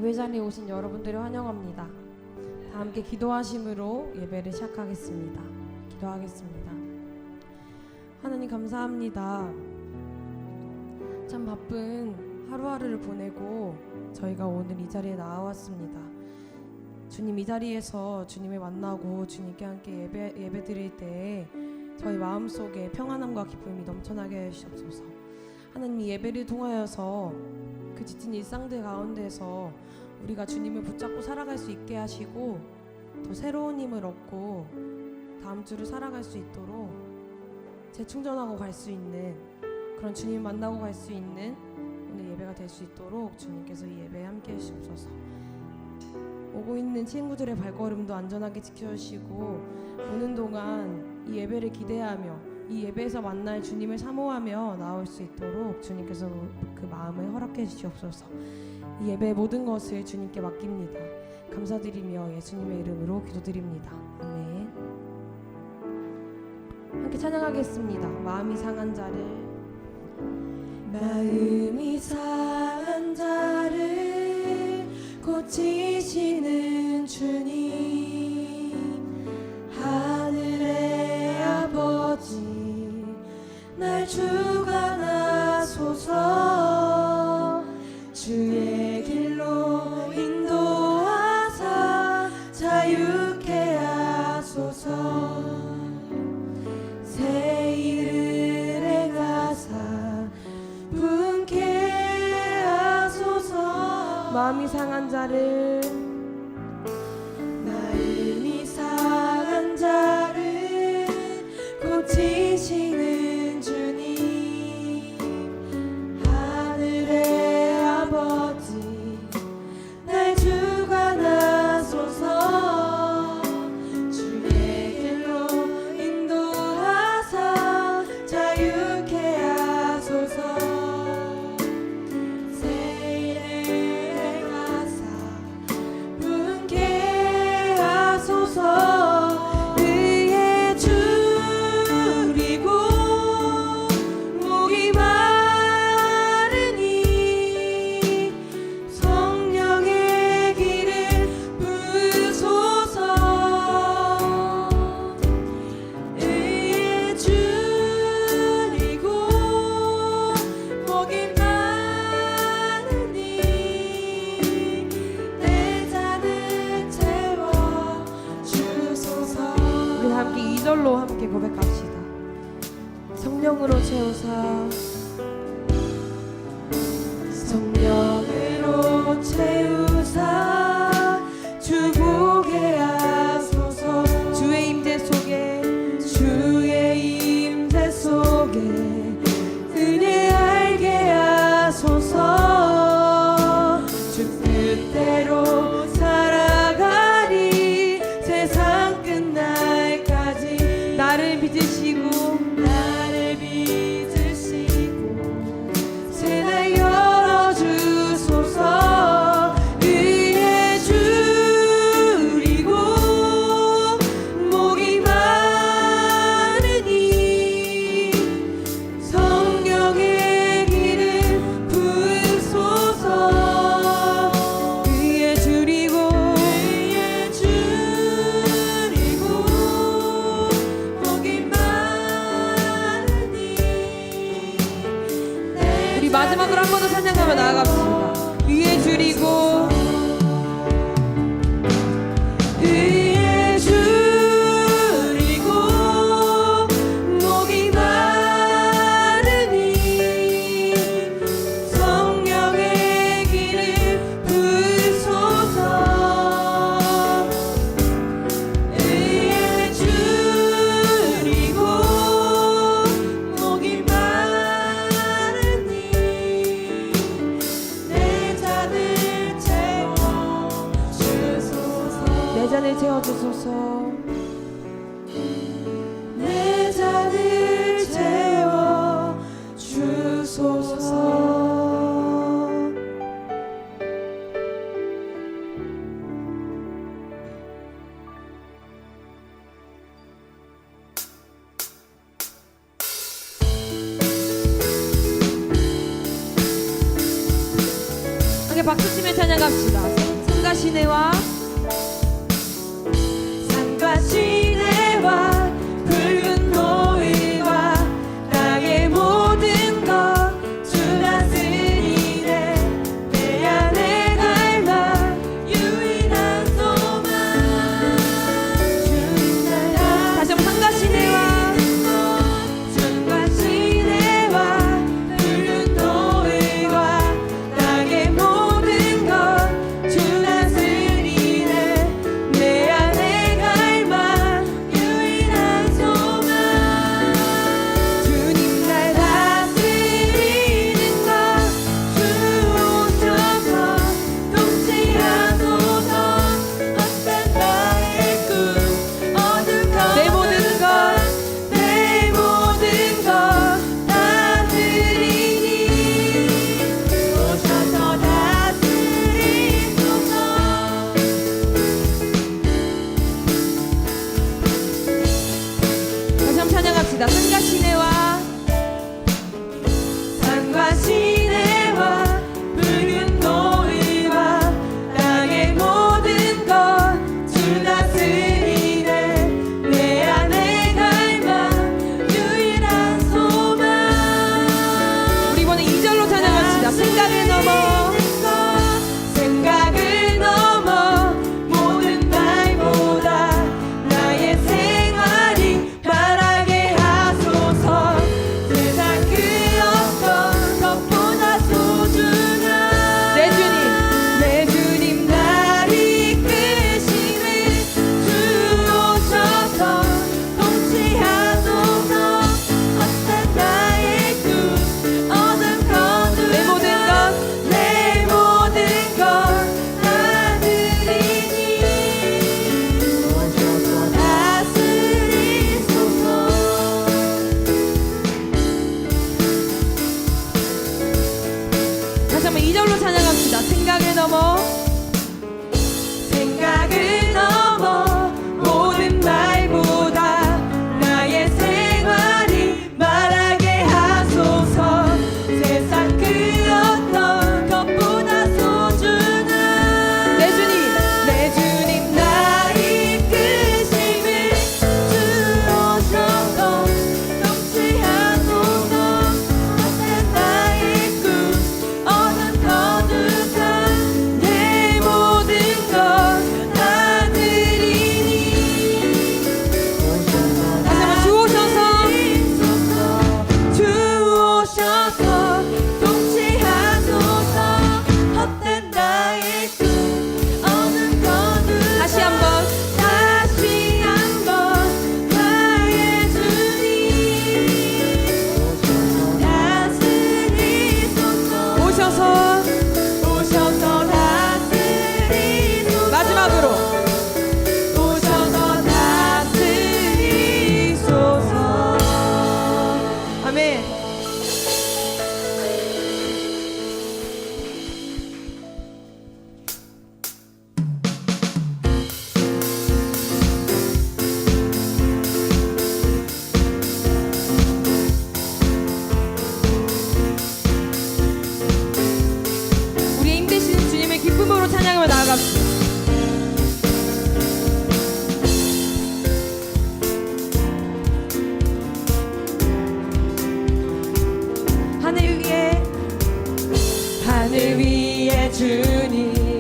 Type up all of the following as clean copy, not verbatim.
예배 자리에 오신 여러분들을 환영합니다. 다 함께 기도하심으로 예배를 시작하겠습니다. 기도하겠습니다. 하나님 감사합니다. 참 바쁜 하루하루를 보내고 저희가 오늘 이 자리에 나왔습니다. 주님, 이 자리에서 주님을 만나고 주님께 함께 예배 드릴 때에 저희 마음속에 평안함과 기쁨이 넘쳐나게 해주시옵소서. 하나님, 이 예배를 통하여서 그 지친 일상들 가운데서 우리가 주님을 붙잡고 살아갈 수 있게 하시고 더 새로운 힘을 얻고 다음 주를 살아갈 수 있도록 재충전하고 갈 수 있는 그런 주님 만나고 갈 수 있는 오늘 예배가 될 수 있도록 주님께서 이 예배에 함께 해주시옵소서. 오고 있는 친구들의 발걸음도 안전하게 지켜주시고 오는 동안 이 예배를 기대하며 이 예배에서 만날 주님을 사모하며 나올 수 있도록 주님께서 그 마음을 허락해 주시옵소서. 이 예배의 모든 것을 주님께 맡깁니다. 감사드리며 예수님의 이름으로 기도드립니다. 아멘. 함께 찬양하겠습니다. 마음이 상한 자를 고치시는 주님, 하늘의 아버지 날 주관하소서. 주의 길로 인도하사 자유케 하소서. 새 일을 행하사 분케 하소서. 마음이 상한 자를 고치시는 주님, 하늘의 아버지 날 주관하소서. 주의 길로 인도하사 자유케 하소서. 새 일을 행하사 분케 하소서. 함께 2절로 함께 고백합시다. 성령으로 채우사, 성령으로 채우사 주보게 하소서. 주의 임재 속에, 주의 임재 속에 은혜 알게 하소서. 주 뜻대로 살아가리 세상 끝날 나를 빚으시고 새날 열어주소서. 의에 줄이고 목이 마르니 성령의 길을 부으소서. 의에 줄이고 마지막으로 한 번 더 찬양하며 나아갑시다. 위에 줄이고 위에 줄이고 목이 마르니 성령의 길을 부으소서. 위에 줄이고 목이 마르니 함께 박수치며 찬양합시다. 산과 시내와 산과 시내와 붉은 노을과 땅의 모든 것 주 다스리네. 내 안에 갈망 유일한 소망 주님 나라. 다시 한번 산과 시내와 산과 시내와 붉은 노을과 땅의 모든 것 주 다스리네. 내 안에 갈망 유일한 소망 주님 날 다스리는 것 주 오셔서 통치하소서. 헛된 나의 꿈 어둠 내 모든 것 내 모든 것 다스리니 오셔서 다스리소서. 다시 한번 찬양합시다. 산과 시내와 산과 시내와 붉은 노을과 땅의 모든 것 주 다스리네. 내 안에 갈망 유일한 소망 우리 이번에 2절로 찬양합시다. 생각을 넘어 생각을 넘어 모든 말보다 나의 생활이 바라게 하소서. 세상 그 어떤 것보다 소중한 내 주님 내 주님 날 이끄시는 주 오셔서 통치하소서. 헛된 나의 꿈 어둠 거두사 내 모든 것 내 모든 것 다스리니 오셔서 다스리소서. 다시 한번 2절로 찬양합시다. 생각을 넘어 생각을 넘어 모든 말보다 나의 생활이 말하게 하소서. 세상 그 어떤 것보다 소중한 내 주님 날 이끄심을 주 오셔서 통치하소서. 헛된 나의 꿈 어둠 거두사 내 모든 것 다스리니 다시 한번 주 오셔서 주 오셔서 통치하소서. 헛된 나의 꿈 어둠 거두사 다시 한번 다시 한번 나의 주님 다스리소서. 오셔서 다스리소서. 마지막으로 오셔서 다스리소서. 아멘. 우리의 힘되시는 주님의 기쁨으로 찬양을 나아갑시다. 하늘 위에 주님밖에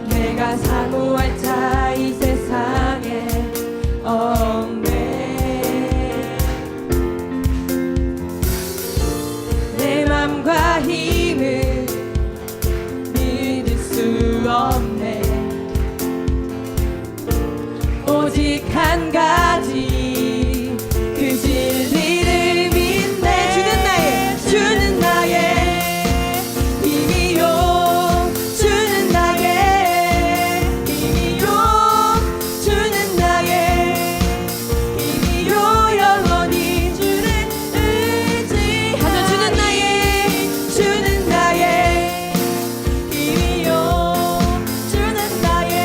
내가 사모할 자 이 세상에 없네. 내 맘과 힘을 믿을 수 없네. 오직 한 가지 그 진리를 믿네. 주는 나의 힘이요. 주는 나의 힘이요. 주는 나의 힘이요. 영원히 주를 의지하며 주는 나의 힘이요. 주는 나의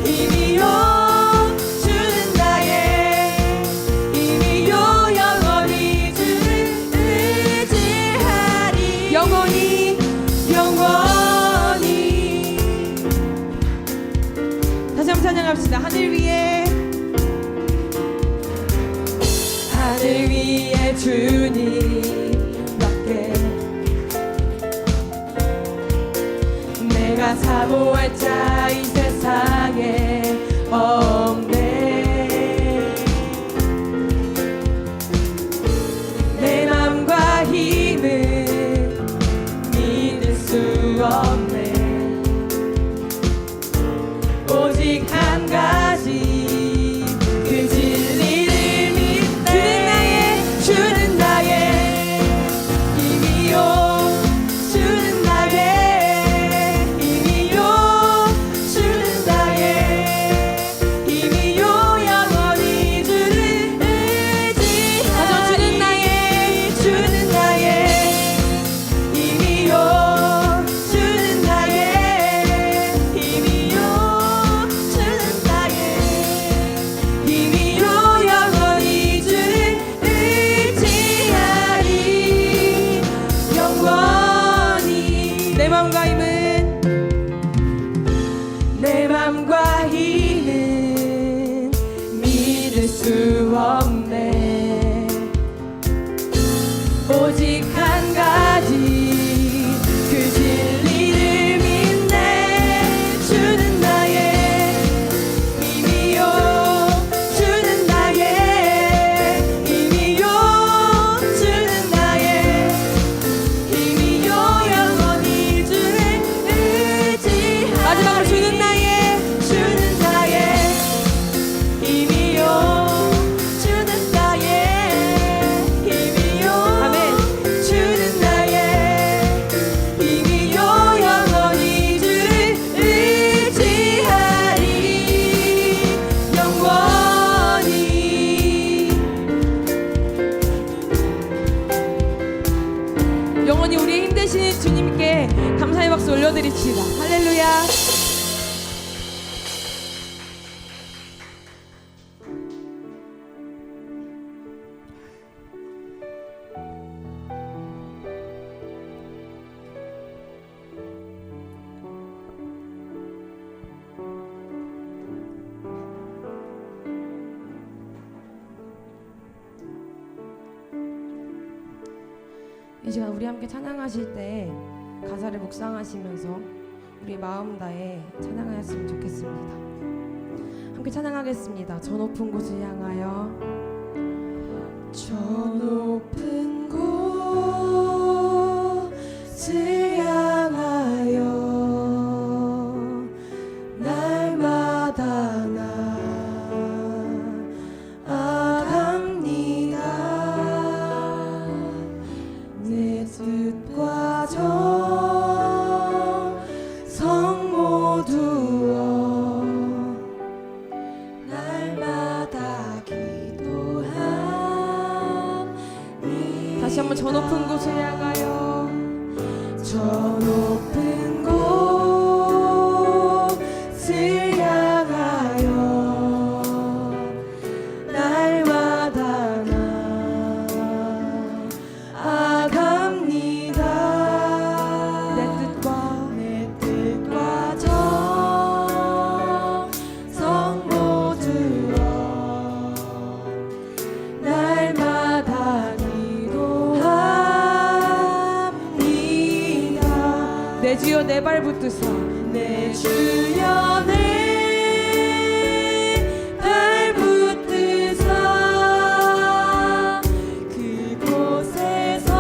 힘이요. 주는 내 주님밖에 내가 사모할 자 이 세상에 없네. 내 맘과 힘은 믿을 수 없네. 오직 한 가지 그 진리를 믿네. 주는 나의 힘이요 주는 나의 힘이요 주는 나의 힘이요 영원히 주를 의지하리. 주는 나의 힘이요 주는 나의 힘이요 주는 나의 힘이요 영원히 주를 의지하리. 영원히 내 맘과 힘은 믿을 수 없네. 오직 한 가지 그 진리를 믿네. 주는 나의 힘이요 주는 나의 힘이요 주는 나의 힘이요 영원히 주를 의지하리. 마지막으로 주는 나의 힘이요 주는 나의 힘이요 아멘. 주는 나의 힘이요 영원히 주를 의지하리. 영원히 영원히 우리의 힘 되시는 주님께 감사의 박수 올려드립시다. 할렐루야. 이 시간 우리 함께 찬양하실 때 가사를 묵상하시면서 우리 마음 다해 찬양하였으면 좋겠습니다. 함께 찬양하겠습니다. 저 높은 곳을 향하여 저 높은 곳을 향하여 날마다 나아갑니다. 내 뜻과 정성 모두어 날마다 기도하니. 다시 한번 저 높은 곳을 향하여 저 높은 곳을 향하여 날마다 나아갑니다. 내 뜻과 정성 모두어 날마다 기도합니다. 내 주여 내 발 붙드사 내 주여 내 발 붙드사 그곳에서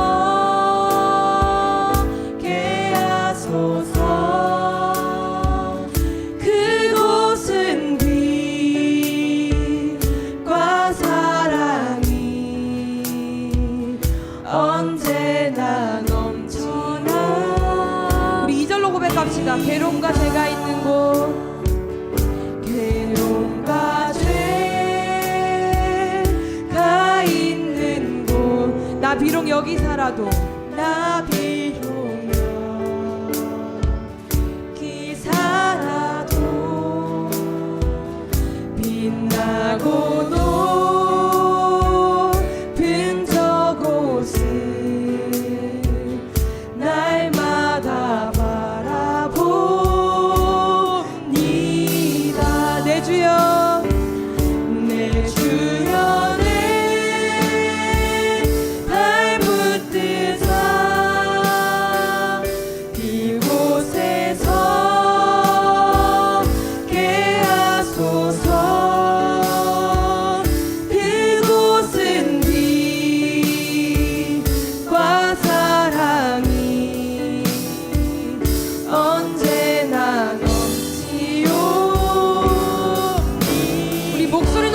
개하소서. 그곳은 빛과 사랑이 언제나 넘치나. 우리 2절로 고백합시다. 괴로움과 죄가 있는 곳 괴로움과 죄가 있는 곳 나 비록 여기 살아도 나 비록 여기 살아도 빛나고 높은 저곳을 날마다 바라봅니다. 내 주여 내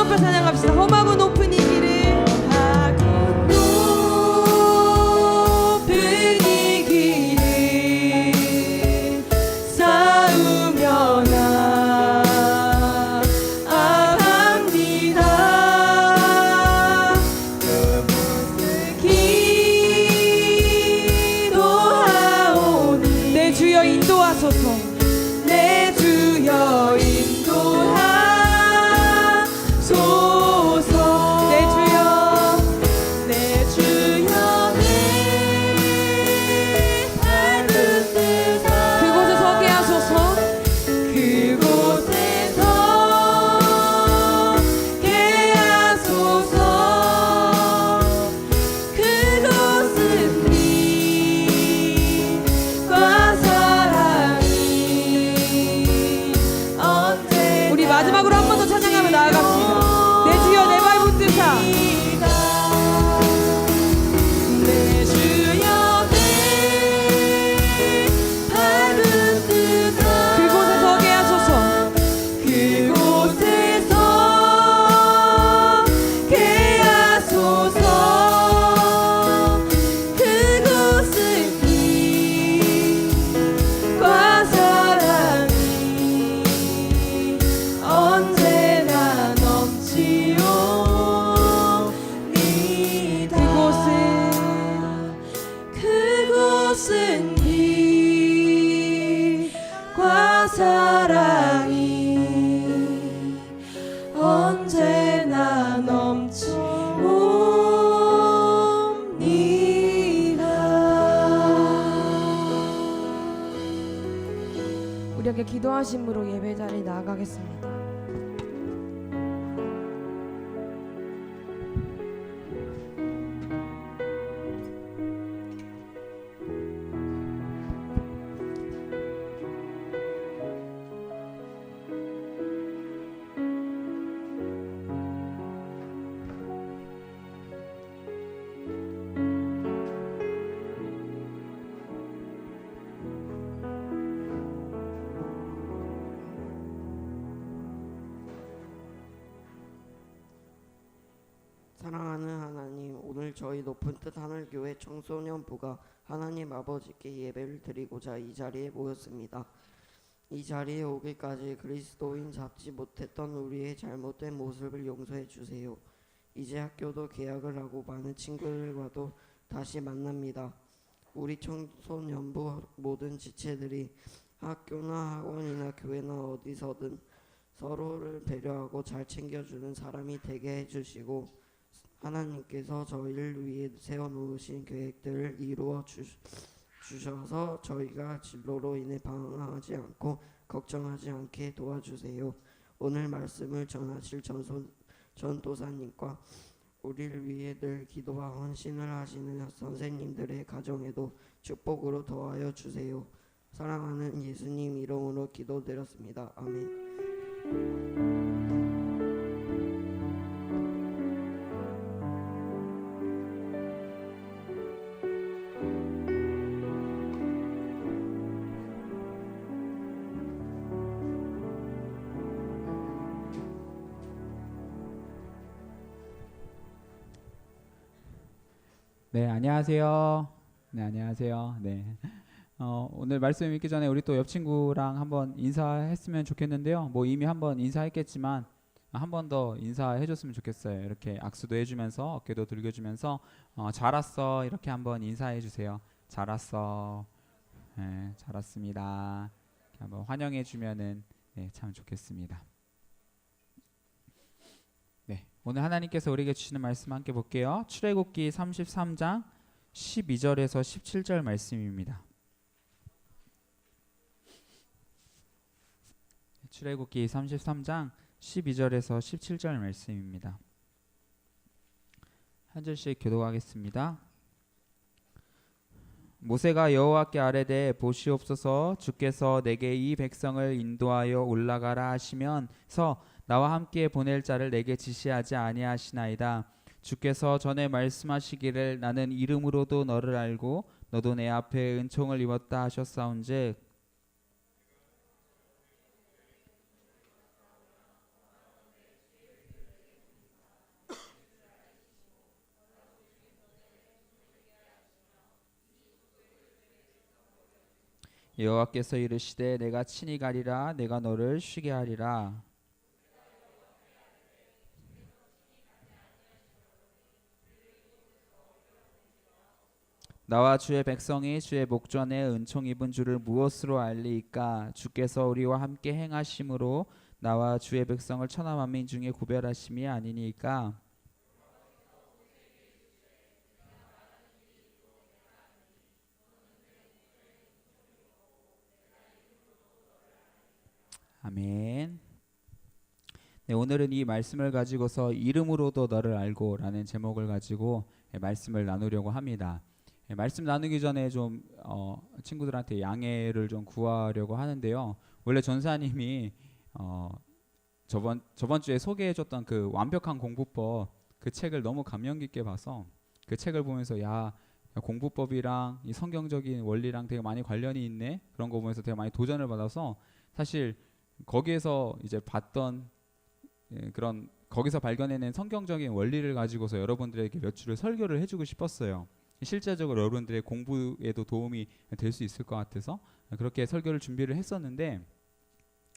높여 찬양합시다. 험하고 높은 이 길을 높은 이 길을 쌓으며 나아갑니다. 기도하오니 내 주여 인도하소서. 내 주여 인도하소서. 내 주여 내 주여 내 밟은 데서 그곳에 서게 하소서. 그곳에 서게 하소서. 그곳은 빛과 사랑이 언제나 우리 마지막으로 한 번 더 찬양하며 나아갑시다. 내 주여 내 밟은 뜻아. 내 주여 내 밟은 뜻아. 그곳에 서게 하소서. 그곳에 서게 하소서. 그곳은 빛과 사랑이 언제나 넘치옵니다. 그곳은 빛과 사랑이 언제나 넘치옵니다. 우리에게 기도하심으로 예배 자리 나아가겠습니다. 사랑하는 하나님, 오늘 저희 높은 뜻 하늘교회 청소년부가 하나님 아버지께 예배를 드리고자 이 자리에 모였습니다. 이 자리에 오기까지 그리스도인 잡지 못했던 우리의 잘못된 모습을 용서해 주세요. 이제 학교도 개학을 하고 많은 친구들과도 다시 만납니다. 우리 청소년부 모든 지체들이 학교나 학원이나 교회나 어디서든 서로를 배려하고 잘 챙겨주는 사람이 되게 해주시고, 하나님께서 저희를 위해 세워놓으신 계획들을 이루어 주셔서 저희가 진로로 인해 방황하지 않고 걱정하지 않게 도와주세요. 오늘 말씀을 전하실 전도사님과 우리를 위해 늘 기도와 헌신을 하시는 선생님들의 가정에도 축복으로 더하여 주세요. 사랑하는 예수님 이름으로 기도드렸습니다. 아멘. 네, 안녕하세요. 네, 안녕하세요. 네. 오늘 말씀 읽기 전에 우리 또 옆 친구랑 한번 인사했으면 좋겠는데요. 뭐 이미 한번 인사했겠지만 한 번 더 인사해 줬으면 좋겠어요. 이렇게 악수도 해주면서 어깨도 들겨주면서 잘 왔어 이렇게 한번 인사해 주세요. 잘 왔어. 네, 잘 왔습니다. 이렇게 한번 환영해 주면은 네, 참 좋겠습니다. 네, 오늘 하나님께서 우리에게 주시는 말씀 함께 볼게요. 출애굽기 33장 12절에서 17절 말씀입니다. 출애굽기 33장 12절에서 17절 말씀입니다. 한 절씩 교독하겠습니다. 모세가 여호와께 아뢰되 보시옵소서 주께서 내게 이 백성을 인도하여 올라가라 하시면서 나와 함께 보낼 자를 내게 지시하지 아니하시나이다. 주께서 전에 말씀하시기를 나는 이름으로도 너를 알고 너도 내 앞에 은총을 입었다 하셨사온즉 여호와께서 이르시되 내가 친히 가리라 내가 너를 쉬게 하리라. 나와 주의 백성이 주의 목전에 은총 입은 줄을 무엇으로 알리이까? 주께서 우리와 함께 행하심으로 나와 주의 백성을 천하 만민 중에 구별하심이 아니니까. 아멘. 네, 오늘은 이 말씀을 가지고서 이름으로도 너를 알고라는 제목을 가지고 말씀을 나누려고 합니다. 말씀 나누기 전에 좀 친구들한테 양해를 좀 구하려고 하는데요. 원래 전사님이 저번 주에 소개해줬던 그 완벽한 공부법 그 책을 너무 감명 깊게 봐서 그 책을 보면서 야 공부법이랑 이 성경적인 원리랑 되게 많이 관련이 있네 그런 거 보면서 되게 많이 도전을 받아서 사실 거기에서 이제 봤던 그런 거기서 발견해낸 성경적인 원리를 가지고서 여러분들에게 몇 주를 설교를 해주고 싶었어요. 실제적으로 여러분들의 공부에도 도움이 될 수 있을 것 같아서 그렇게 설교를 준비를 했었는데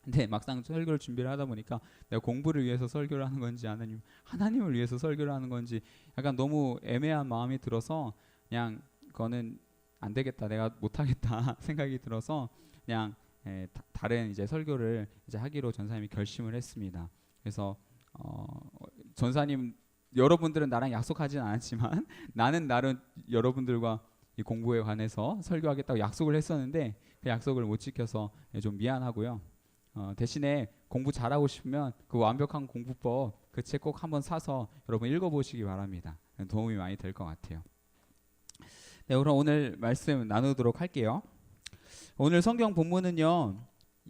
근데 막상 설교를 준비를 하다 보니까 내가 공부를 위해서 설교를 하는 건지 아니면 하나님을 위해서 설교를 하는 건지 약간 너무 애매한 마음이 들어서 그냥 그거는 안 되겠다 내가 못하겠다 생각이 들어서 그냥 다른 이제 설교를 이제 하기로 전사님이 결심을 했습니다. 그래서 전사님 여러분들은 나랑 약속하진 않았지만 나는 나름 여러분들과 이 공부에 관해서 설교하겠다고 약속을 했었는데 그 약속을 못 지켜서 좀 미안하고요. 대신에 공부 잘하고 싶으면 그 완벽한 공부법 그 책 꼭 한번 사서 여러분 읽어보시기 바랍니다. 도움이 많이 될 것 같아요. 네, 그럼 오늘 말씀 나누도록 할게요. 오늘 성경 본문은요,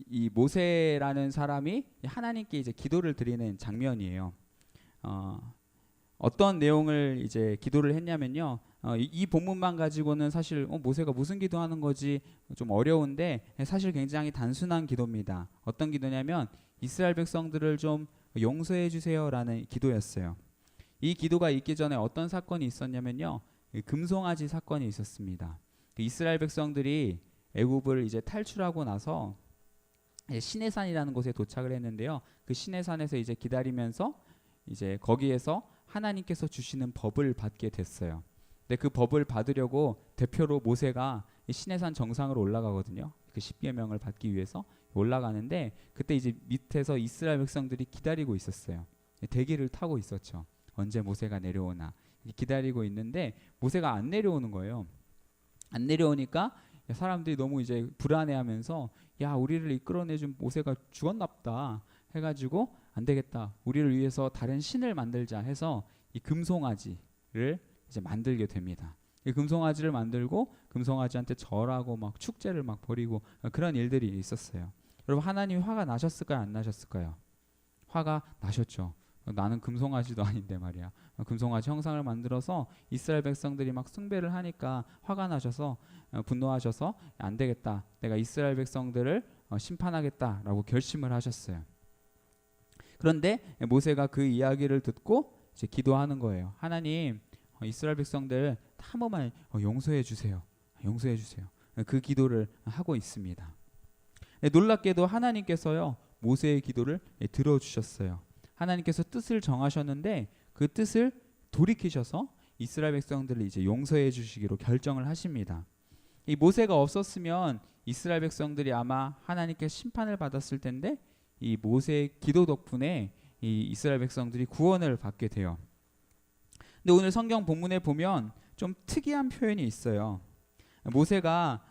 이 모세라는 사람이 하나님께 이제 기도를 드리는 장면이에요. 어떤 내용을 이제 기도를 했냐면요. 이 본문만 가지고는 사실 모세가 무슨 기도하는 거지 좀 어려운데 사실 굉장히 단순한 기도입니다. 어떤 기도냐면 이스라엘 백성들을 좀 용서해 주세요라는 기도였어요. 이 기도가 있기 전에 어떤 사건이 있었냐면요. 금송아지 사건이 있었습니다. 이스라엘 백성들이 애굽을 이제 탈출하고 나서 시내산이라는 곳에 도착을 했는데요. 그 시내산에서 이제 기다리면서 이제 거기에서 하나님께서 주시는 법을 받게 됐어요. 근데 그 법을 받으려고 대표로 모세가 시내산 정상으로 올라가거든요. 그 십계명을 받기 위해서 올라가는데 그때 이제 밑에서 이스라엘 백성들이 기다리고 있었어요. 대기를 타고 있었죠. 언제 모세가 내려오나 기다리고 있는데 모세가 안 내려오는 거예요. 안 내려오니까 사람들이 너무 이제 불안해하면서 야 우리를 이끌어내준 모세가 죽었나보다 해가지고 안 되겠다. 우리를 위해서 다른 신을 만들자 해서 이 금송아지를 이제 만들게 됩니다. 이 금송아지를 만들고 금송아지한테 절하고 막 축제를 막 벌이고 그런 일들이 있었어요. 여러분 하나님이 화가 나셨을까요? 안 나셨을까요? 화가 나셨죠. 나는 금송아지도 아닌데 말이야. 금송아지 형상을 만들어서 이스라엘 백성들이 막 숭배를 하니까 화가 나셔서 분노하셔서 안 되겠다. 내가 이스라엘 백성들을 심판하겠다라고 결심을 하셨어요. 그런데 모세가 그 이야기를 듣고 이제 기도하는 거예요. 하나님, 이스라엘 백성들 한 번만 용서해 주세요. 용서해 주세요. 그 기도를 하고 있습니다. 놀랍게도 하나님께서요 모세의 기도를 들어주셨어요. 하나님께서 뜻을 정하셨는데 그 뜻을 돌이키셔서 이스라엘 백성들을 이제 용서해 주시기로 결정을 하십니다. 이 모세가 없었으면 이스라엘 백성들이 아마 하나님께 심판을 받았을 텐데 이 모세의 기도 덕분에 이 이스라엘 백성들이 구원을 받게 돼요. 근데 오늘 성경 본문에 보면 좀 특이한 표현이 있어요. 모세가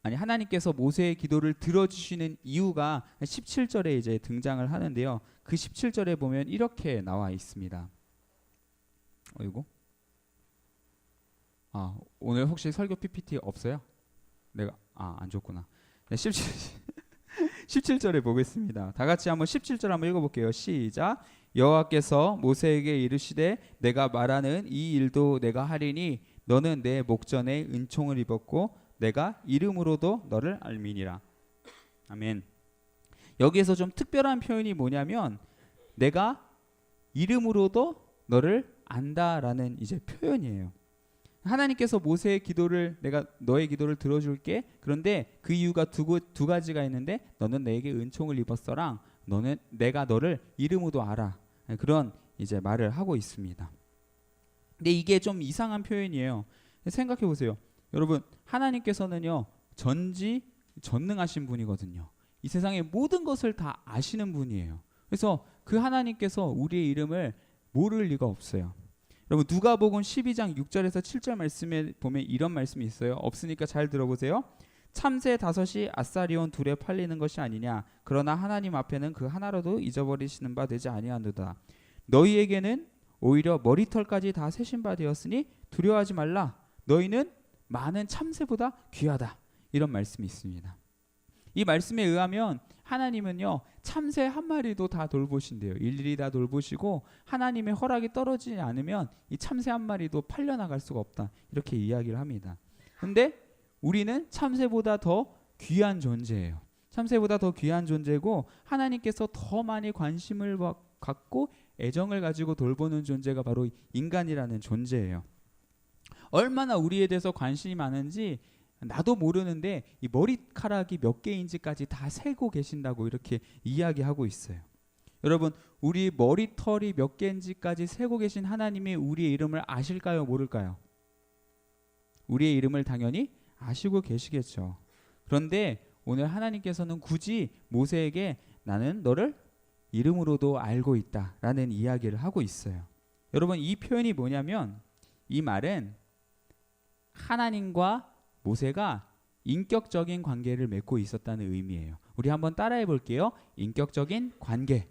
하나님께서 모세의 기도를 들어주시는 이유가 17절에 이제 등장을 하는데요. 그 17절에 보면 이렇게 나와 있습니다. 어이구. 오늘 혹시 설교 PPT 없어요? 내가 안 줬구나. 네, 17절에 보겠습니다. 다 같이 한번 17절 한번 읽어볼게요. 시작. 여호와께서 모세에게 이르시되 내가 말하는 이 일도 내가 하리니 너는 내 목전에 은총을 입었고 내가 이름으로도 너를 알미니라. 아멘. 여기에서 좀 특별한 표현이 뭐냐면 내가 이름으로도 너를 안다라는 이제 표현이에요. 하나님께서 모세의 기도를 내가 너의 기도를 들어줄게. 그런데 그 이유가 두 가지가 있는데 너는 내게 은총을 입었어랑 너는 내가 너를 이름으로 알아. 그런 이제 말을 하고 있습니다. 근데 이게 좀 이상한 표현이에요. 생각해 보세요. 여러분 하나님께서는요 전지전능하신 분이거든요. 이 세상의 모든 것을 다 아시는 분이에요. 그래서 그 하나님께서 우리의 이름을 모를 리가 없어요. 여러분 누가복음 12장 6절에서 7절 말씀에 보면 이런 말씀이 있어요. 없으니까 잘 들어보세요. 참새 5이 아사리온 2에 팔리는 것이 아니냐. 그러나 하나님 앞에는 그 하나라도 잊어버리시는 바 되지 아니하노다. 너희에게는 오히려 머리털까지 다 세신 바 되었으니 두려워하지 말라. 너희는 많은 참새보다 귀하다. 이런 말씀이 있습니다. 이 말씀에 의하면 하나님은요 참새 한 마리도 다 돌보신대요. 일일이 다 돌보시고 하나님의 허락이 떨어지지 않으면 이 참새 한 마리도 팔려나갈 수가 없다. 이렇게 이야기를 합니다. 근데 우리는 참새보다 더 귀한 존재예요. 참새보다 더 귀한 존재고 하나님께서 더 많이 관심을 갖고 애정을 가지고 돌보는 존재가 바로 인간이라는 존재예요. 얼마나 우리에 대해서 관심이 많은지 나도 모르는데 이 머리카락이 몇 개인지까지 다 세고 계신다고 이렇게 이야기하고 있어요. 여러분 우리 머리털이 몇 개인지까지 세고 계신 하나님이 우리의 이름을 아실까요? 모를까요? 우리의 이름을 당연히 아시고 계시겠죠. 그런데 오늘 하나님께서는 굳이 모세에게 나는 너를 이름으로도 알고 있다라는 이야기를 하고 있어요. 여러분 이 표현이 뭐냐면 이 말은 하나님과 모세가 인격적인 관계를 맺고 있었다는 의미예요. 우리 한번 따라해 볼게요. 인격적인 관계.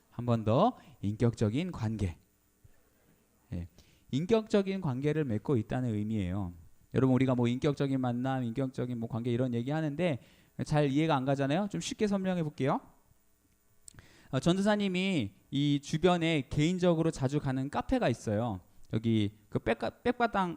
한 번 더 인격적인 관계. 예. 인격적인 관계를 맺고 있다는 의미예요. 여러분 우리가 뭐 인격적인 만남, 인격적인 뭐 관계 이런 얘기 하는데 잘 이해가 안 가잖아요. 좀 쉽게 설명해 볼게요. 전도사님이 이 주변에 개인적으로 자주 가는 카페가 있어요. 여기 그 백다방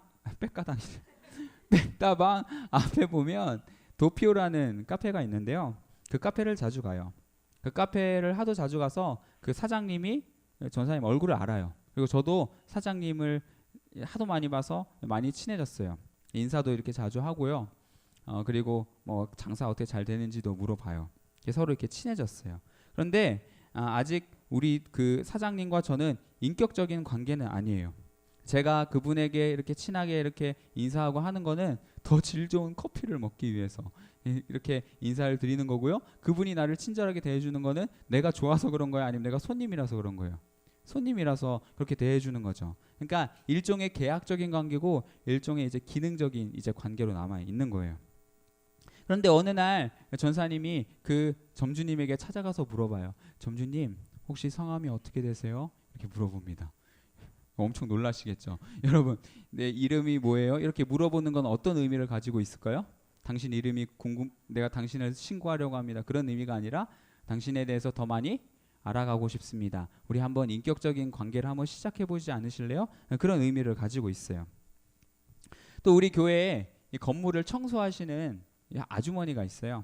앞에 보면 도피오라는 카페가 있는데요. 그 카페를 자주 가요. 그 카페를 하도 자주 가서 그 사장님이 전사님 얼굴을 알아요. 그리고 저도 사장님을 하도 많이 봐서 많이 친해졌어요. 인사도 이렇게 자주 하고요. 그리고 뭐 장사 어떻게 잘 되는지도 물어봐요. 서로 이렇게 친해졌어요. 그런데 아직 우리 그 사장님과 저는 인격적인 관계는 아니에요. 제가 그분에게 이렇게 친하게 이렇게 인사하고 하는 거는 더 질 좋은 커피를 먹기 위해서 이렇게 인사를 드리는 거고요. 그분이 나를 친절하게 대해주는 거는 내가 좋아서 그런 거야, 아니면 내가 손님이라서 그런 거예요. 손님이라서 그렇게 대해주는 거죠. 그러니까 일종의 계약적인 관계고 일종의 이제 기능적인 이제 관계로 남아 있는 거예요. 그런데 어느 날 전사님이 그 점주님에게 찾아가서 물어봐요. 점주님 혹시 성함이 어떻게 되세요? 이렇게 물어봅니다. 엄청 놀라시겠죠. 여러분 내 이름이 뭐예요? 이렇게 물어보는 건 어떤 의미를 가지고 있을까요? 당신 이름이 내가 당신을 신고하려고 합니다. 그런 의미가 아니라 당신에 대해서 더 많이 알아가고 싶습니다. 우리 한번 인격적인 관계를 한번 시작해 보지 않으실래요? 그런 의미를 가지고 있어요. 또 우리 교회에 이 건물을 청소하시는 아주머니가 있어요.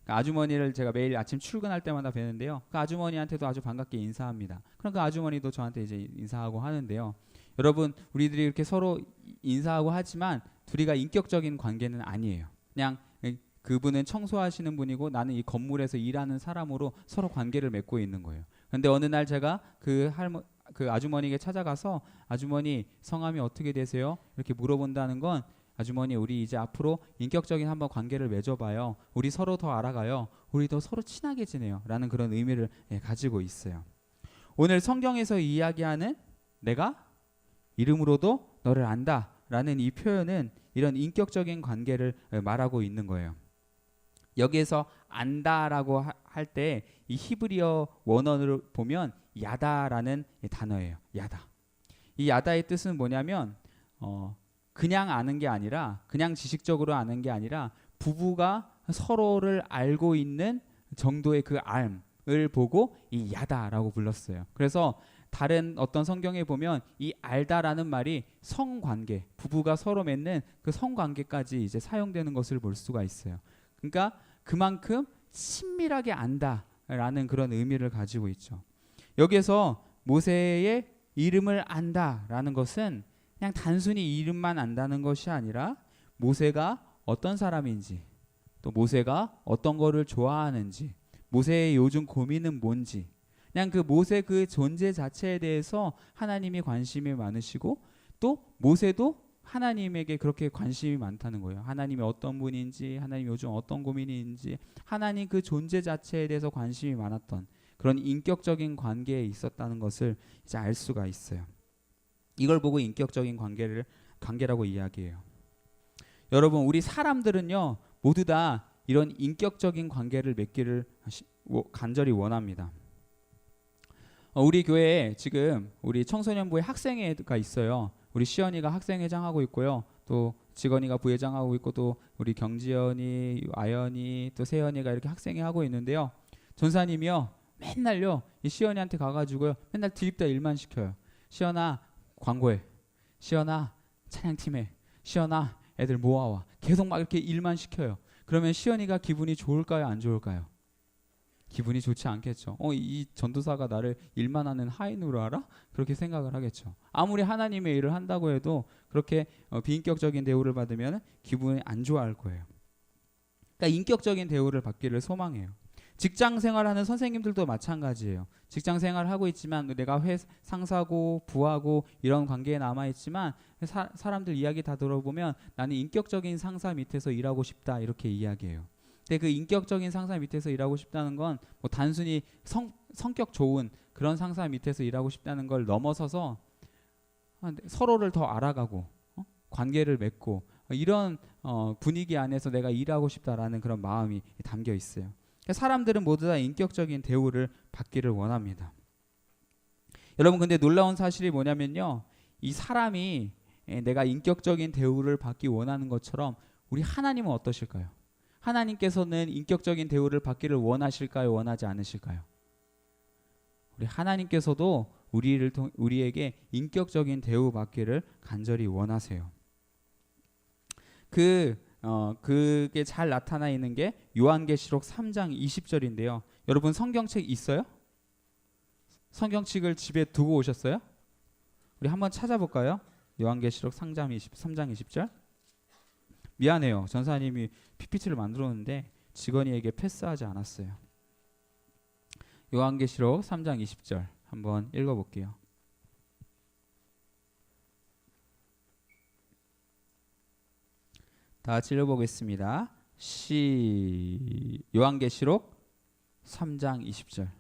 그 아주머니를 제가 매일 아침 출근할 때마다 뵈는데요. 그 아주머니한테도 아주 반갑게 인사합니다. 그럼 그 아주머니도 저한테 이제 인사하고 하는데요. 여러분 우리들이 이렇게 서로 인사하고 하지만 둘이가 인격적인 관계는 아니에요. 그냥 그분은 청소하시는 분이고 나는 이 건물에서 일하는 사람으로 서로 관계를 맺고 있는 거예요. 그런데 어느 날 제가 그 아주머니에게 찾아가서 아주머니 성함이 어떻게 되세요? 이렇게 물어본다는 건 아주머니 우리 이제 앞으로 인격적인 한번 관계를 맺어봐요. 우리 서로 더 알아가요. 우리 더 서로 친하게 지내요. 라는 그런 의미를 가지고 있어요. 오늘 성경에서 이야기하는 내가 이름으로도 너를 안다 라는 이 표현은 이런 인격적인 관계를 말하고 있는 거예요. 여기에서 안다라고 할 때 이 히브리어 원어를 보면 야다라는 단어예요. 야다. 이 야다의 뜻은 뭐냐면 그냥 아는 게 아니라 그냥 지식적으로 아는 게 아니라 부부가 서로를 알고 있는 정도의 그 알을 보고 이 야다라고 불렀어요. 그래서 다른 어떤 성경에 보면 이 알다라는 말이 성관계, 부부가 서로 맺는 그 성관계까지 이제 사용되는 것을 볼 수가 있어요. 그러니까 그만큼 친밀하게 안다라는 그런 의미를 가지고 있죠. 여기에서 모세의 이름을 안다라는 것은 그냥 단순히 이름만 안다는 것이 아니라 모세가 어떤 사람인지, 또 모세가 어떤 거를 좋아하는지, 모세의 요즘 고민은 뭔지, 그냥 그 모세 그 존재 자체에 대해서 하나님이 관심이 많으시고, 또 모세도 하나님에게 그렇게 관심이 많다는 거예요. 하나님이 어떤 분인지, 하나님이 요즘 어떤 고민이 있는지, 하나님 그 존재 자체에 대해서 관심이 많았던 그런 인격적인 관계에 있었다는 것을 이제 알 수가 있어요. 이걸 보고 인격적인 관계라고 이야기해요. 여러분, 우리 사람들은요 모두 다 이런 인격적인 관계를 맺기를 간절히 원합니다. 우리 교회에 지금 우리 청소년부의 학생회가 있어요. 우리 시연이가 학생회장 하고 있고요. 또 직원이가 부회장 하고 있고, 또 우리 경지연이, 아연이, 또 세연이가 이렇게 학생회 하고 있는데요. 전사님이요 맨날요 이 시연이한테 가가지고요 맨날 드립다 일만 시켜요. 시연아 광고해, 시연아 찬양팀에, 시연아 애들 모아와, 계속 막 이렇게 일만 시켜요. 그러면 시연이가 기분이 좋을까요, 안 좋을까요? 기분이 좋지 않겠죠. 이 전도사가 나를 일만 하는 하인으로 알아? 그렇게 생각을 하겠죠. 아무리 하나님의 일을 한다고 해도 그렇게 비인격적인 대우를 받으면 기분이 안 좋아할 거예요. 그러니까 인격적인 대우를 받기를 소망해요. 직장 생활하는 선생님들도 마찬가지예요. 직장 생활하고 있지만 내가 상사고 부하고 이런 관계에 남아있지만 사람들 이야기 다 들어보면 나는 인격적인 상사 밑에서 일하고 싶다 이렇게 이야기해요. 근데 그 인격적인 상사 밑에서 일하고 싶다는 건 뭐 단순히 성격 좋은 그런 상사 밑에서 일하고 싶다는 걸 넘어서서 서로를 더 알아가고 관계를 맺고 이런 분위기 안에서 내가 일하고 싶다라는 그런 마음이 담겨 있어요. 그러니까 사람들은 모두 다 인격적인 대우를 받기를 원합니다. 여러분, 근데 놀라운 사실이 뭐냐면요, 이 사람이 내가 인격적인 대우를 받기 원하는 것처럼 우리 하나님은 어떠실까요? 하나님께서는 인격적인 대우를 받기를 원하실까요, 원하지 않으실까요? 우리 하나님께서도 우리에게 인격적인 대우 받기를 간절히 원하세요. 그게 잘 나타나 있는 게 요한계시록 3장 20절인데요. 여러분 성경책 있어요? 성경책을 집에 두고 오셨어요? 우리 한번 찾아볼까요? 요한계시록 3장 20절. 미안해요. 전사님이 PPT를 만들었는데 직원이에게 패스하지 않았어요. 요한계시록 3장 20절 한번 읽어볼게요. 다 같이 읽어보겠습니다. 요한계시록 3장 20절.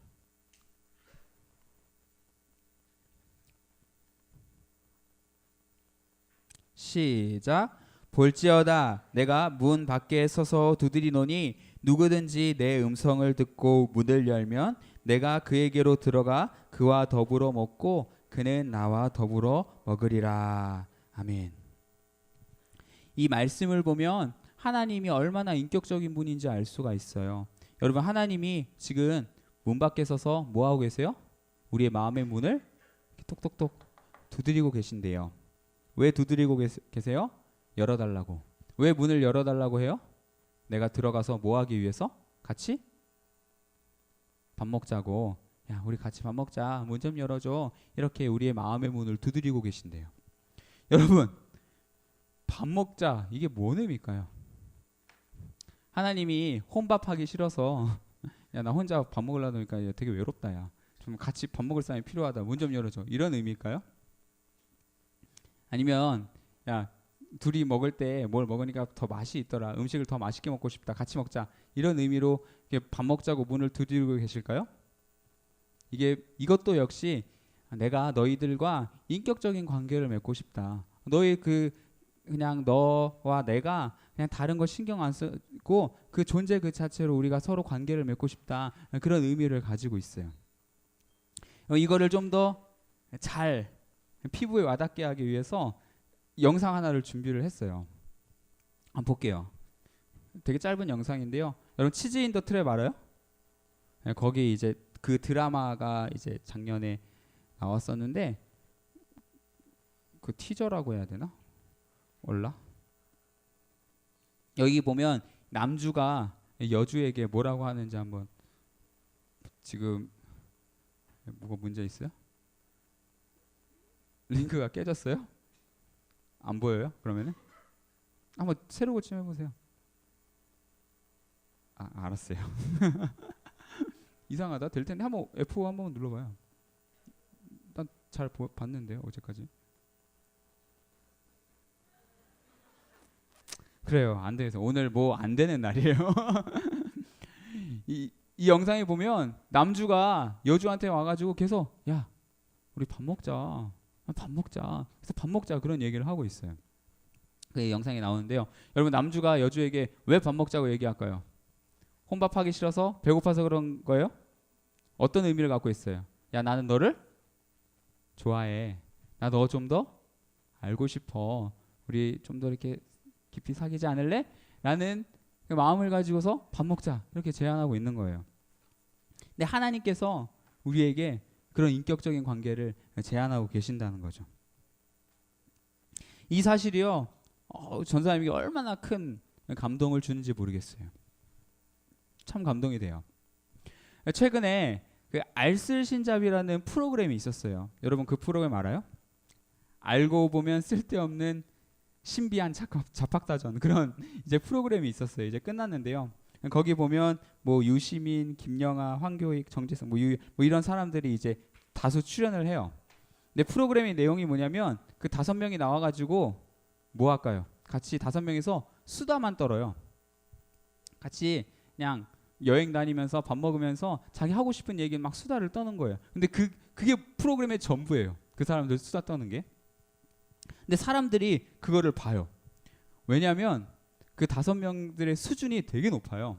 시작. 볼지어다 내가 문 밖에 서서 두드리노니 누구든지 내 음성을 듣고 문을 열면 내가 그에게로 들어가 그와 더불어 먹고 그는 나와 더불어 먹으리라. 아멘. 이 말씀을 보면 하나님이 얼마나 인격적인 분인지 알 수가 있어요. 여러분, 하나님이 지금 문 밖에 서서 뭐 하고 계세요? 우리의 마음의 문을 톡톡톡 두드리고 계신데요. 왜 두드리고 계세요? 열어달라고. 왜 문을 열어달라고 해요? 내가 들어가서 뭐 하기 위해서? 같이 밥 먹자고. 야, 우리 같이 밥 먹자. 문 좀 열어줘. 이렇게 우리의 마음의 문을 두드리고 계신데요. 여러분, 밥 먹자. 이게 뭔 의미일까요? 하나님이 혼밥하기 싫어서 야, 나 혼자 밥 먹으려고 하니까 되게 외롭다. 야, 좀 같이 밥 먹을 사람이 필요하다. 문 좀 열어줘. 이런 의미일까요? 아니면 야, 둘이 먹을 때 뭘 먹으니까 더 맛이 있더라. 음식을 더 맛있게 먹고 싶다. 같이 먹자. 이런 의미로 밥 먹자고 문을 두드리고 계실까요? 이것도 역시 내가 너희들과 인격적인 관계를 맺고 싶다. 그냥 너와 내가 그냥 다른 거 신경 안 쓰고 그 존재 그 자체로 우리가 서로 관계를 맺고 싶다. 그런 의미를 가지고 있어요. 이거를 좀 더 잘 피부에 와닿게 하기 위해서 영상 하나를 준비를 했어요. 한번 볼게요. 되게 짧은 영상인데요. 여러분 치즈 인 더 트랩 알아요? 네, 거기 이제 그 드라마가 이제 작년에 나왔었는데 그 티저라고 해야 되나? 몰라? 여기 보면 남주가 여주에게 뭐라고 하는지 한번. 지금 뭐가 문제 있어요? 링크가 깨졌어요? 안 보여요? 그러면은 한번 새로 고침해 보세요. 알았어요. 이상하다. 될 텐데 한번 F5 한번 눌러봐요. 난 잘 봤는데요 어제까지. 그래요. 안 돼서 오늘 뭐 안 되는 날이에요. 이 영상에 보면 남주가 여주한테 와가지고 계속 야 우리 밥 먹자. 밥 먹자. 그래서 밥 먹자 그런 얘기를 하고 있어요. 그 영상에 나오는데요. 여러분 남주가 여주에게 왜 밥 먹자고 얘기할까요? 혼밥하기 싫어서 배고파서 그런 거예요? 어떤 의미를 갖고 있어요? 야 나는 너를 좋아해. 나 너 좀 더 알고 싶어. 우리 좀 더 이렇게 깊이 사귀지 않을래? 라는 그 마음을 가지고서 밥 먹자 이렇게 제안하고 있는 거예요. 근데 하나님께서 우리에게 그런 인격적인 관계를 제안하고 계신다는 거죠. 이 사실이요 전사님에게 얼마나 큰 감동을 주는지 모르겠어요. 참 감동이 돼요. 최근에 그 알쓸신잡이라는 프로그램이 있었어요. 여러분 그 프로그램 알아요? 알고 보면 쓸데없는 신비한 잡학다전 그런 이제 프로그램이 있었어요. 이제 끝났는데요. 거기 보면 뭐 유시민, 김영하, 황교익, 정재성 뭐 이런 사람들이 이제 다수 출연을 해요. 근데 프로그램의 내용이 뭐냐면 그 5명이 나와가지고 뭐 할까요? 같이 5명이서 수다만 떨어요. 같이 그냥 여행 다니면서 밥 먹으면서 자기 하고 싶은 얘기 막 수다를 떠는 거예요. 근데 그게 프로그램의 전부예요. 그 사람들 수다 떠는 게. 근데 사람들이 그거를 봐요. 왜냐하면 그 5명들의 수준이 되게 높아요.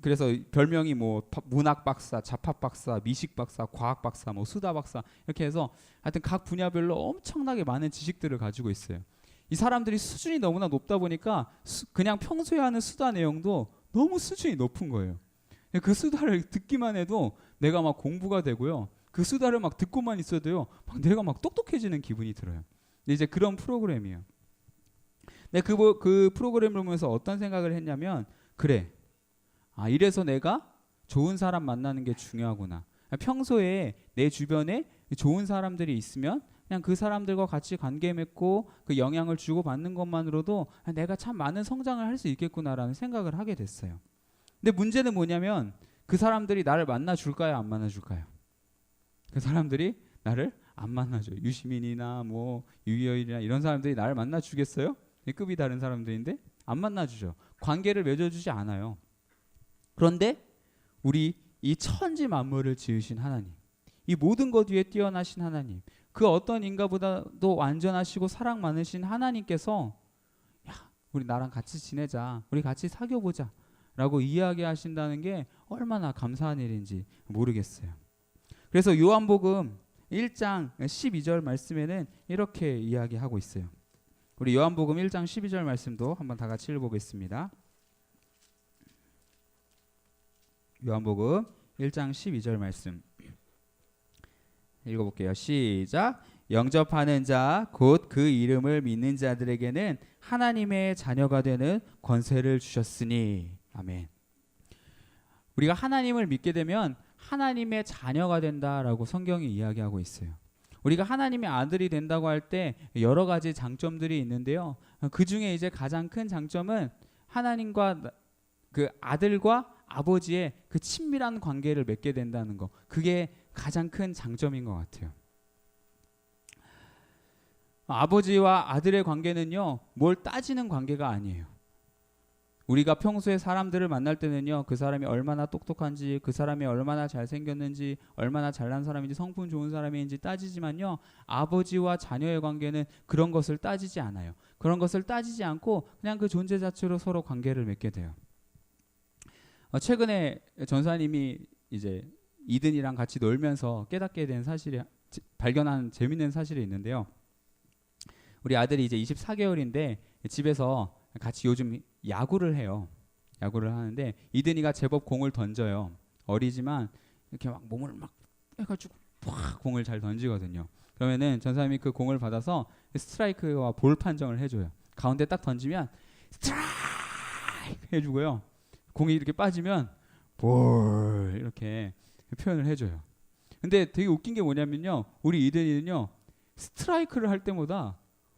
그래서 별명이 뭐 문학 박사, 잡학 박사, 미식 박사, 과학 박사, 뭐 수다 박사 이렇게 해서 하여튼 각 분야별로 엄청나게 많은 지식들을 가지고 있어요. 이 사람들이 수준이 너무나 높다 보니까 그냥 평소에 하는 수다 내용도 너무 수준이 높은 거예요. 그 수다를 듣기만 해도 내가 막 공부가 되고요. 그 수다를 막 듣고만 있어도요. 막 내가 막 똑똑해지는 기분이 들어요. 근데 이제 그런 프로그램이에요. 근데 그 프로그램을 보면서 어떤 생각을 했냐면 그래. 이래서 내가 좋은 사람 만나는 게 중요하구나. 평소에 내 주변에 좋은 사람들이 있으면 그냥 그 사람들과 같이 관계 맺고 그 영향을 주고 받는 것만으로도 내가 참 많은 성장을 할 수 있겠구나라는 생각을 하게 됐어요. 근데 문제는 뭐냐면 그 사람들이 나를 만나줄까요? 안 만나줄까요? 그 사람들이 나를 안 만나줘요. 유시민이나 뭐 유희열이나 이런 사람들이 나를 만나주겠어요? 급이 다른 사람들인데 안 만나주죠. 관계를 맺어주지 않아요. 그런데 우리 이 천지 만물을 지으신 하나님, 이 모든 것 위에 뛰어나신 하나님, 그 어떤 인간보다도 완전하시고 사랑 많으신 하나님께서 야, 우리 나랑 같이 지내자, 우리 같이 사귀어보자 라고 이야기하신다는 게 얼마나 감사한 일인지 모르겠어요. 그래서 요한복음 1장 12절 말씀에는 이렇게 이야기하고 있어요. 우리 요한복음 1장 12절 말씀도 한번 다 같이 읽어보겠습니다. 요한복음 1장 12절 말씀 읽어볼게요. 시작. 영접하는 자 곧 그 이름을 믿는 자들에게는 하나님의 자녀가 되는 권세를 주셨으니. 아멘. 우리가 하나님을 믿게 되면 하나님의 자녀가 된다라고 성경이 이야기하고 있어요. 우리가 하나님의 아들이 된다고 할 때 여러 가지 장점들이 있는데요. 그 중에 이제 가장 큰 장점은 하나님과 그 아들과 아버지의 그 친밀한 관계를 맺게 된다는 거. 그게 가장 큰 장점인 것 같아요. 아버지와 아들의 관계는요, 뭘 따지는 관계가 아니에요. 우리가 평소에 사람들을 만날 때는요, 그 사람이 얼마나 똑똑한지, 그 사람이 얼마나 잘생겼는지, 얼마나 잘난 사람인지, 성품 좋은 사람인지 따지지만요, 아버지와 자녀의 관계는 그런 것을 따지지 않아요. 그런 것을 따지지 않고 그냥 그 존재 자체로 서로 관계를 맺게 돼요. 최근에 전사님이 이제 이든이랑 같이 놀면서 깨닫게 된 사실이, 발견한 재밌는 사실이 있는데요. 우리 아들이 이제 24개월인데 집에서 같이 요즘 야구를 해요. 야구를 하는데 이든이가 제법 공을 던져요. 어리지만 이렇게 막 몸을 막 해가지고 팍 공을 잘 던지거든요. 그러면은 전사님이 그 공을 받아서 스트라이크와 볼 판정을 해줘요. 가운데 딱 던지면 스트라이크 해주고요. 공이 이렇게 빠지면 볼 이렇게 표현을 해줘요. 근데 되게 웃긴 게 뭐냐면요. 우리 이든이는요. 스트라이크를 할 때마다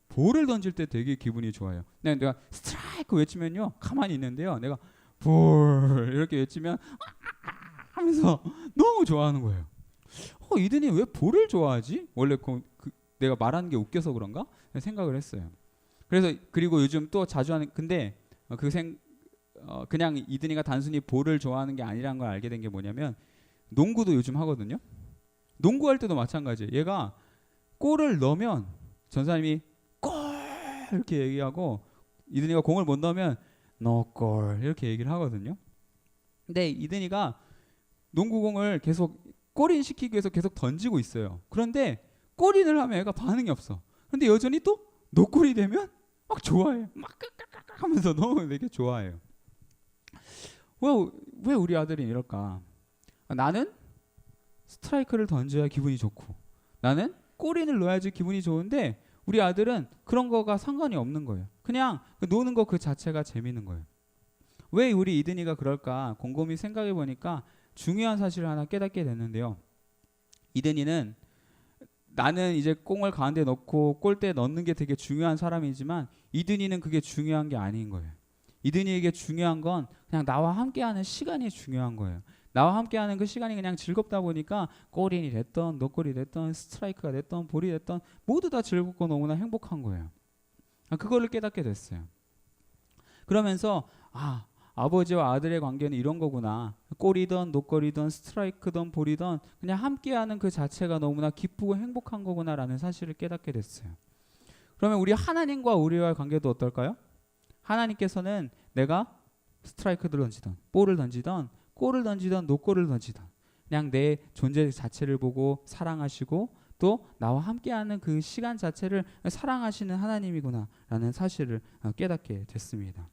볼을 던질 때 되게 기분이 좋아요. 내가 스트라이크 외치면요 가만히 있는데요, 내가 볼 이렇게 외치면 하면서 너무 좋아하는 거예요. 이든이 왜 볼을 좋아하지? 원래 내가 말하는 게 웃겨서 그런가 생각을 했어요. 그래서 그리고 요즘 또 자주 하는, 근데 그냥 이든이가 단순히 볼을 좋아하는 게 아니라는 걸 알게 된 게 뭐냐면, 농구도 요즘 하거든요. 농구할 때도 마찬가지예요. 얘가 골을 넣으면 전사님이 골 이렇게 얘기하고, 이든이가 공을 못 넣으면 노골 이렇게 얘기를 하거든요. 근데 이든이가 농구공을 계속 골인 시키기 위해서 계속 던지고 있어요. 그런데 골인을 하면 얘가 반응이 없어. 근데 여전히 또 노골이 되면 막 좋아해요. 막 하면서 너무 되게 좋아해요. 왜 우리 아들이 이럴까? 나는 스트라이크를 던져야 기분이 좋고, 나는 골인을 넣어야지 기분이 좋은데, 우리 아들은 그런 거가 상관이 없는 거예요. 그냥 노는 거 그 자체가 재미있는 거예요. 왜 우리 이든이가 그럴까 곰곰이 생각해 보니까 중요한 사실을 하나 깨닫게 됐는데요. 이든이는, 나는 이제 공을 가운데 넣고 골대에 넣는 게 되게 중요한 사람이지만, 이든이는 그게 중요한 게 아닌 거예요. 이든이에게 중요한 건 그냥 나와 함께하는 시간이 중요한 거예요. 나와 함께하는 그 시간이 그냥 즐겁다 보니까 골인이 됐던 노골이 됐던 스트라이크가 됐던 볼이 됐던 모두 다 즐겁고 너무나 행복한 거예요. 그거를 깨닫게 됐어요. 그러면서 아버지와 아들의 관계는 이런 거구나. 골이든 노골이든 스트라이크든 볼이든 그냥 함께하는 그 자체가 너무나 기쁘고 행복한 거구나라는 사실을 깨닫게 됐어요. 그러면 우리 하나님과 우리와의 관계도 어떨까요? 하나님께서는 내가 스트라이크를 던지든 볼을 던지든 골을 던지든 노골을 던지든 그냥 내 존재 자체를 보고 사랑하시고, 또 나와 함께하는 그 시간 자체를 사랑하시는 하나님이구나라는 사실을 깨닫게 됐습니다.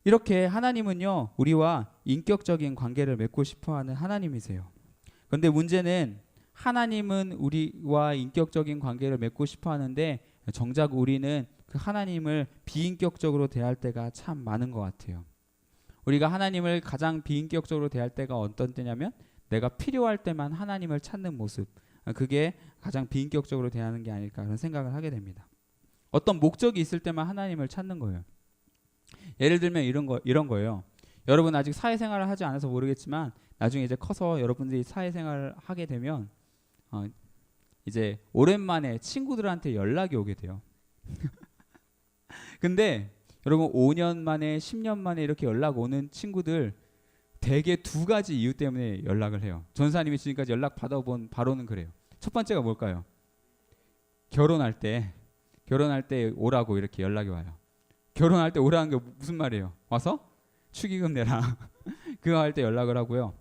이렇게 하나님은요, 우리와 인격적인 관계를 맺고 싶어하는 하나님이세요. 그런데 문제는, 하나님은 우리와 인격적인 관계를 맺고 싶어하는데 정작 우리는 그 하나님을 비인격적으로 대할 때가 참 많은 것 같아요. 우리가 하나님을 가장 비인격적으로 대할 때가 어떤 때냐면, 내가 필요할 때만 하나님을 찾는 모습, 그게 가장 비인격적으로 대하는 게 아닐까 그런 생각을 하게 됩니다. 어떤 목적이 있을 때만 하나님을 찾는 거예요. 예를 들면 이런 거예요. 여러분 아직 사회생활을 하지 않아서 모르겠지만, 나중에 이제 커서 여러분들이 사회생활을 하게 되면 이제 오랜만에 친구들한테 연락이 오게 돼요. 근데 여러분 5년 만에 10년 만에 이렇게 연락 오는 친구들 대개 두 가지 이유 때문에 연락을 해요. 전사님이 지금까지 연락 받아본 바로는 그래요. 첫 번째가 뭘까요? 결혼할 때 오라고 이렇게 연락이 와요. 결혼할 때 오라는 게 무슨 말이에요? 와서 축의금 내라. 그거 할 때 연락을 하고요.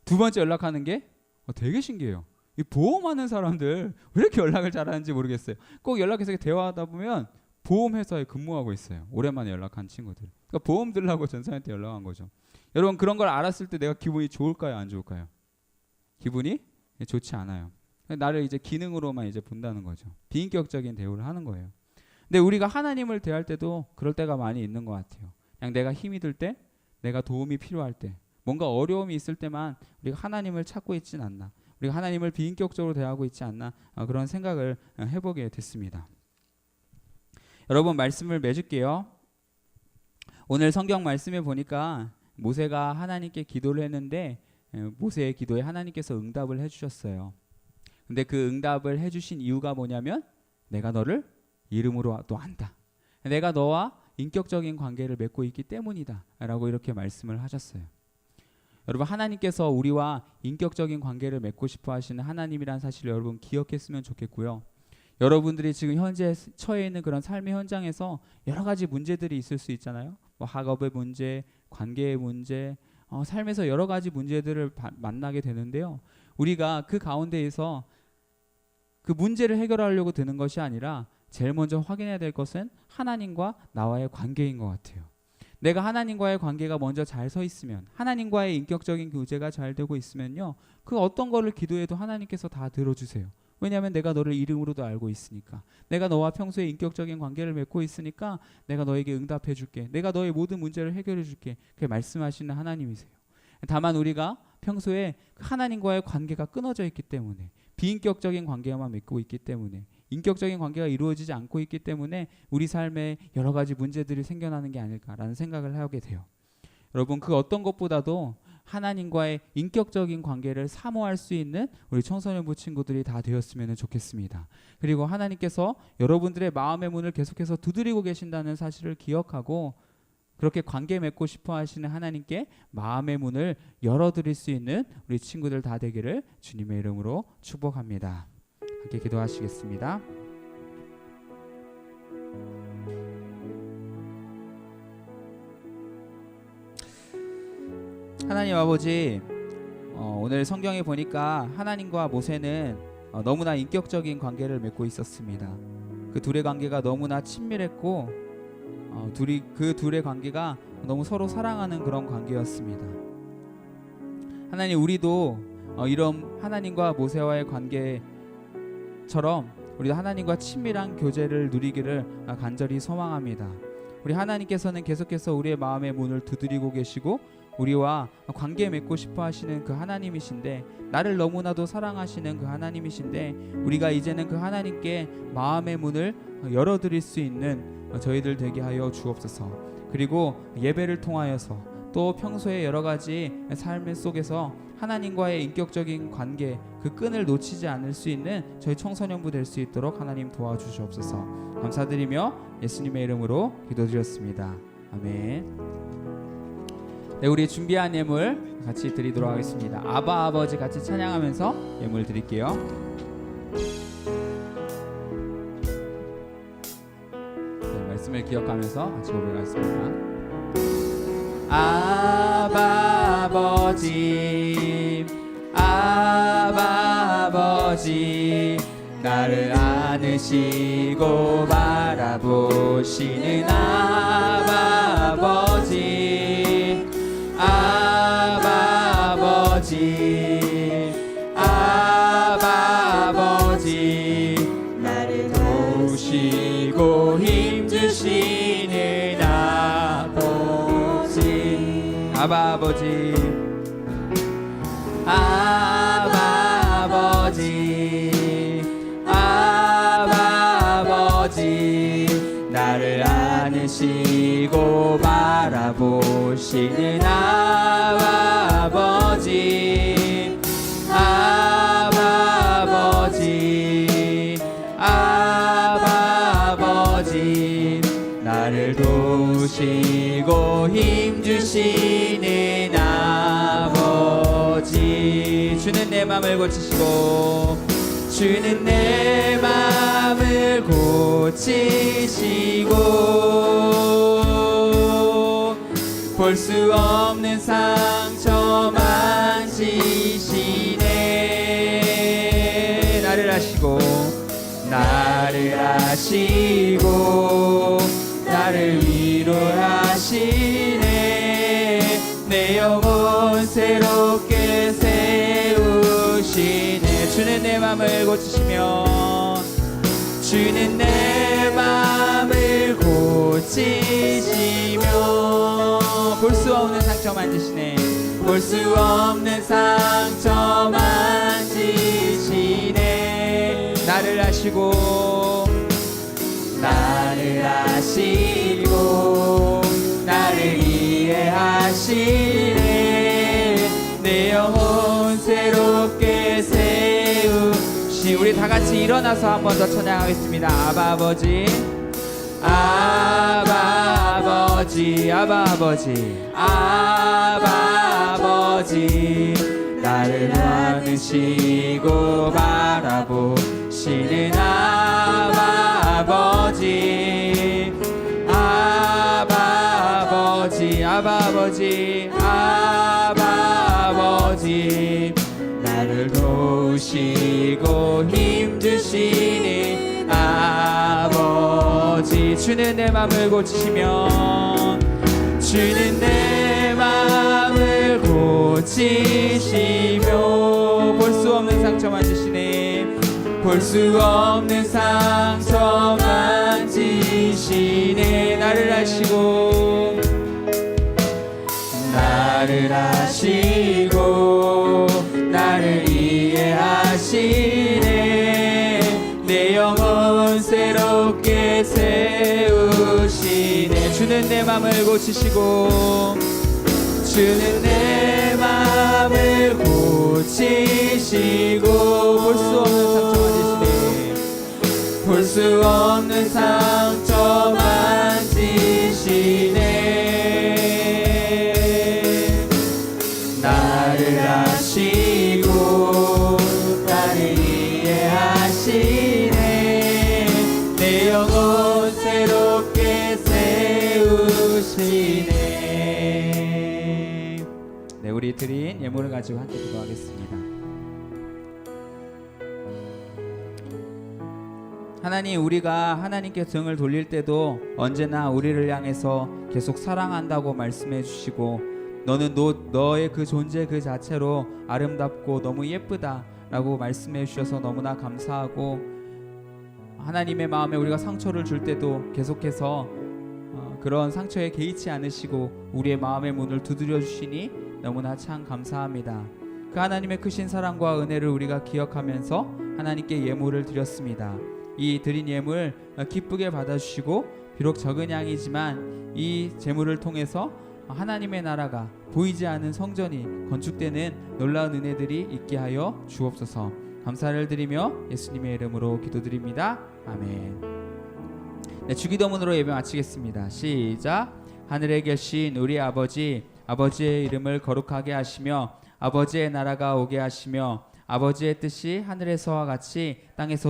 두 번째 연락하는 게 되게 신기해요. 이 보험하는 사람들 왜 이렇게 연락을 잘하는지 모르겠어요. 꼭 연락해서 대화하다 보면 보험회사에 근무하고 있어요. 오랜만에 연락한 친구들. 그러니까 보험 들라고 전사한테 연락한 거죠. 여러분 그런 걸 알았을 때 내가 기분이 좋을까요? 안 좋을까요? 기분이 좋지 않아요. 나를 이제 기능으로만 이제 본다는 거죠. 비인격적인 대우를 하는 거예요. 근데 우리가 하나님을 대할 때도 그럴 때가 많이 있는 것 같아요. 그냥 내가 힘이 들 때, 내가 도움이 필요할 때, 뭔가 어려움이 있을 때만 우리가 하나님을 찾고 있진 않나, 우리가 하나님을 비인격적으로 대하고 있지 않나, 그런 생각을 해보게 됐습니다. 여러분 말씀을 맺을게요. 오늘 성경 말씀에 보니까 모세가 하나님께 기도를 했는데 모세의 기도에 하나님께서 응답을 해주셨어요. 근데 그 응답을 해주신 이유가 뭐냐면, 내가 너를 이름으로 또 안다, 내가 너와 인격적인 관계를 맺고 있기 때문이다 라고 이렇게 말씀을 하셨어요. 여러분 하나님께서 우리와 인격적인 관계를 맺고 싶어 하시는 하나님이라는 사실을 여러분 기억했으면 좋겠고요. 여러분들이 지금 현재 처해 있는 그런 삶의 현장에서 여러 가지 문제들이 있을 수 있잖아요. 뭐 학업의 문제, 관계의 문제, 삶에서 여러 가지 문제들을 만나게 되는데요. 우리가 그 가운데에서 그 문제를 해결하려고 드는 것이 아니라 제일 먼저 확인해야 될 것은 하나님과 나와의 관계인 것 같아요. 내가 하나님과의 관계가 먼저 잘 서 있으면, 하나님과의 인격적인 교제가 잘 되고 있으면요, 그 어떤 거를 기도해도 하나님께서 다 들어주세요. 왜냐하면 내가 너를 이름으로도 알고 있으니까, 내가 너와 평소에 인격적인 관계를 맺고 있으니까 내가 너에게 응답해 줄게, 내가 너의 모든 문제를 해결해 줄게, 그렇게 말씀하시는 하나님이세요. 다만 우리가 평소에 하나님과의 관계가 끊어져 있기 때문에, 비인격적인 관계만 맺고 있기 때문에, 인격적인 관계가 이루어지지 않고 있기 때문에 우리 삶에 여러 가지 문제들이 생겨나는 게 아닐까라는 생각을 하게 돼요. 여러분, 그 어떤 것보다도 하나님과의 인격적인 관계를 사모할 수 있는 우리 청소년부 친구들이 다 되었으면 좋겠습니다. 그리고 하나님께서 여러분들의 마음의 문을 계속해서 두드리고 계신다는 사실을 기억하고 그렇게 관계 맺고 싶어 하시는 하나님께 마음의 문을 열어드릴 수 있는 우리 친구들 다 되기를 주님의 이름으로 축복합니다. 함께 기도하시겠습니다. 하나님 아버지, 오늘 성경에 보니까 하나님과 모세는 너무나 인격적인 관계를 맺고 있었습니다. 그 둘의 관계가 너무나 친밀했고 그 둘의 관계가 너무 서로 사랑하는 그런 관계였습니다. 하나님, 우리도 이런 하나님과 모세와의 관계처럼 우리도 하나님과 친밀한 교제를 누리기를 간절히 소망합니다. 우리 하나님께서는 계속해서 우리의 마음의 문을 두드리고 계시고 우리와 관계 맺고 싶어 하시는 그 하나님이신데, 나를 너무나도 사랑하시는 그 하나님이신데, 우리가 이제는 그 하나님께 마음의 문을 열어드릴 수 있는 저희들 되게 하여 주옵소서. 그리고 예배를 통하여서 또 평소에 여러 가지 삶의 속에서 하나님과의 인격적인 관계, 그 끈을 놓치지 않을 수 있는 저희 청소년부 될 수 있도록 하나님 도와주시옵소서. 감사드리며 예수님의 이름으로 기도드렸습니다. 아멘. 네, 우리 준비한 예물 같이 드리도록 하겠습니다. 아바 아버지 같이 찬양하면서 예물 드릴게요. 네, 말씀을 기억하면서 같이 고백하겠습니다. 아바 아버지, 아바 아버지, 나를 안으시고 바라보시는 아바 아버지, 아바 아버지, 아바 아버지, 나를 도우시고 힘주시는 아버지, 아바 아버지, 아바 아버지, 아바 아버지, 나를 안으시고 바라보시는 아바 아버지, 아바 아버지, 아바 아버지, 나를 도우시고 힘주시는 아버지. 주는 내 맘을 고치시고, 주는 내 맘을 고치시고, 볼 수 없는 상처 만지시네. 나를 아시고, 나를 아시고, 나를 위로하시네. 내 영혼 새롭게 세우시네. 주는 내 맘을 고치시며, 주는 내 맘을 고치시며, 볼 수 없는 상처 만지시네. 볼 수 없는 상처 만지시네. 나를 아시고, 나를 아시고, 나를 이해하시네. 내 영혼 새롭게 세우시. 우리 다 같이 일어나서 한 번 더 찬양하겠습니다. 아바 아버지, 아바 아버지, 아바 아버지, 아바 아버지, 나를 안으시고 바라보시는 아바 아버지, 아바 아버지, 아바 아버지, 아바 아버지, 나를 도우시고 힘주시는 아버지. 주는 내 맘을 고치시며, 주는 내 맘을 고치시며, 볼 수 없는 상처 만지시네. 볼 수 없는 상처 만지시네. 나를 아시고, 나를 아시고, 나를 이해하시네. 주는 내 맘을 고치시고 주는 내 맘을 고치시고 볼 수 없는 상처 만지시네 나를 아시고 나를 이해하시네 내 영혼 새롭게 세우시네. 네, 우리 드린 예물을 가지고 함께 기도하겠습니다. 하나님, 우리가 하나님께 등을 돌릴 때도 언제나 우리를 향해서 계속 사랑한다고 말씀해 주시고 너는 너의 그 존재 그 자체로 아름답고 너무 예쁘다라고 말씀해 주셔서 너무나 감사하고 하나님의 마음에 우리가 상처를 줄 때도 계속해서 그런 상처에 개의치 않으시고 우리의 마음의 문을 두드려 주시니 너무나 참 감사합니다. 그 하나님의 크신 사랑과 은혜를 우리가 기억하면서 하나님께 예물을 드렸습니다. 이 드린 예물 기쁘게 받아주시고 비록 적은 양이지만 이 제물을 통해서 하나님의 나라가 보이지 않은 성전이 건축되는 놀라운 은혜들이 있게 하여 주옵소서. 감사를 드리며 예수님의 이름으로 기도드립니다. 아멘. 네, 주기도문으로 예배 마치겠습니다. 시작. 하늘에 계신 우리 아버지, 아버지의 이름을 거룩하게 하시며 아버지의 나라가 오게 하시며 아버지의 뜻이 하늘에서와 같이 땅에서